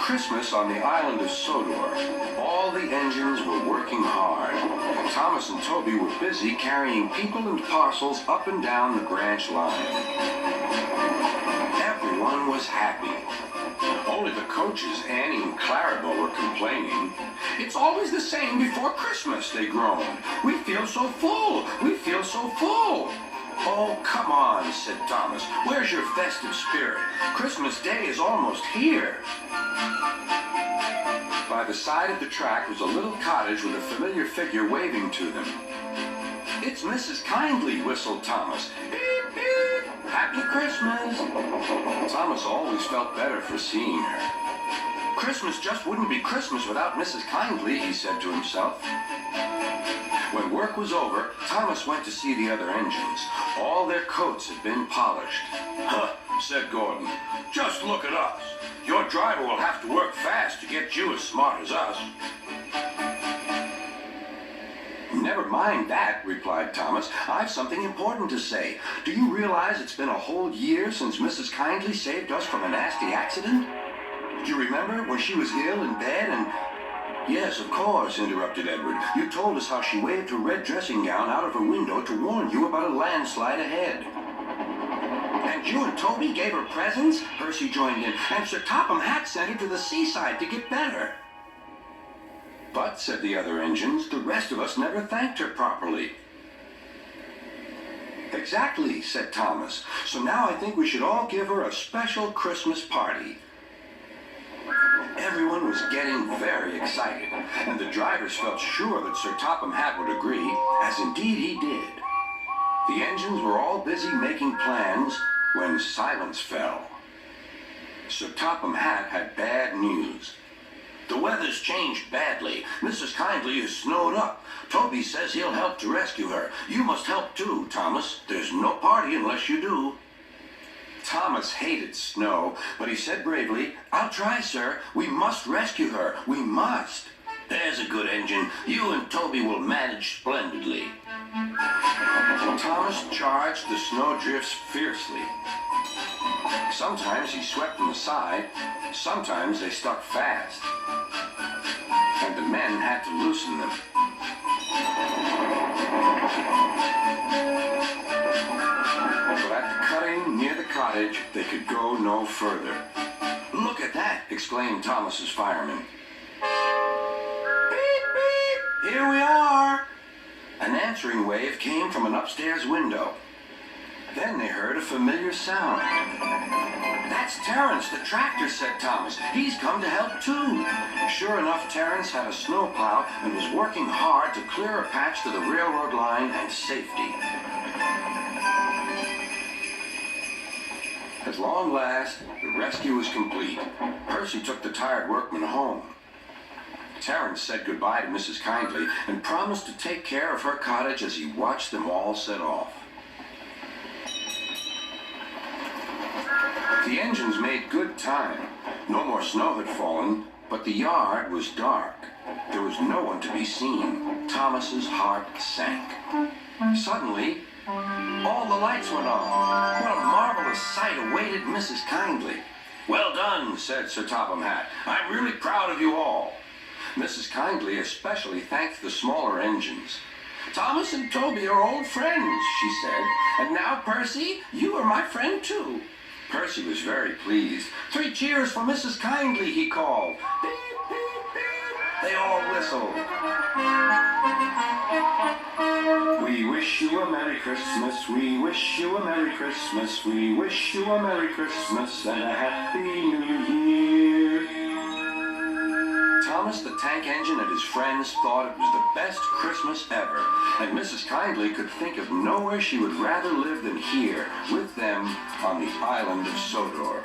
Christmas on the island of Sodor. All the engines were working hard. Thomas and Toby were busy carrying people and parcels up and down the branch line. Everyone was happy. Only the coaches, Annie and Clarabelle, were complaining. "It's always the same before Christmas," they groaned. "We feel so full. We feel so full." "Oh, come on," said Thomas. "Where's your festive spirit? Christmas Day is almost here." By the side of the track was a little cottage with a familiar figure waving to them. "It's Mrs. Kindly," whistled Thomas. "Beep, beep. Happy Christmas." Thomas always felt better for seeing her. "Christmas just wouldn't be Christmas without Mrs. Kindly," he said to himself. When work was over, Thomas went to see the other engines. All their coats had been polished. "Huh," said Gordon. "Just look at us. Your driver will have to work fast to get you as smart as us." "Never mind that," replied Thomas. "I've something important to say. Do you realize it's been a whole year since Mrs. Kindly saved us from a nasty accident? Do you remember when she was ill in bed and—" "Yes, of course," interrupted Edward. "You told us how she waved her red dressing gown out of her window to warn you about a landslide ahead." "And you and Toby gave her presents?" Percy joined in. "And Sir Topham Hatt sent her to the seaside to get better." "But," said the other engines, "the rest of us never thanked her properly." "Exactly," said Thomas. "So now I think we should all give her a special Christmas party." Everyone was getting very excited, and the drivers felt sure that Sir Topham Hatt would agree, as indeed he did. The engines were all busy making plans when silence fell. Sir Topham Hatt had bad news. "The weather's changed badly. Mrs. Kindly is snowed up. Toby says he'll help to rescue her. You must help too, Thomas. There's no party unless you do." Thomas hated snow, but he said bravely, "I'll try, sir. We must rescue her. We must." "There's a good engine. You and Toby will manage splendidly." Thomas charged the snowdrifts fiercely. Sometimes he swept them aside, sometimes they stuck fast, and the men had to loosen them. But at the cutting near the cottage, they could go no further. "Look at that!" exclaimed Thomas's fireman. "Beep, beep! Here we are!" An answering wave came from an upstairs window. Then they heard a familiar sound. "That's Terence, the tractor," said Thomas. "He's come to help too." Sure enough, Terence had a snowplow and was working hard to clear a patch to the railroad line and safety. At long last, the rescue was complete. Percy took the tired workmen home. Terence said goodbye to Mrs. Kindly and promised to take care of her cottage as he watched them all set off. The engines made good time. No more snow had fallen, but the yard was dark. There was no one to be seen. Thomas's heart sank. Suddenly, all the lights went on. What a marvelous sight awaited Mrs. Kindly. "Well done," said Sir Topham Hatt. "I'm really proud of you all." Mrs. Kindly especially thanked the smaller engines. "Thomas and Toby are old friends," she said. "And now, Percy, you are my friend too." Percy was very pleased. "3 cheers for Mrs. Kindly," he called. "Beep, beep, beep." They all whistled. "We wish you a Merry Christmas, we wish you a Merry Christmas, we wish you a Merry Christmas and a Happy New Year." Thomas the tank engine and his friends thought it was the best Christmas ever, and Mrs. Kindly could think of nowhere she would rather live than here, with them on the island of Sodor.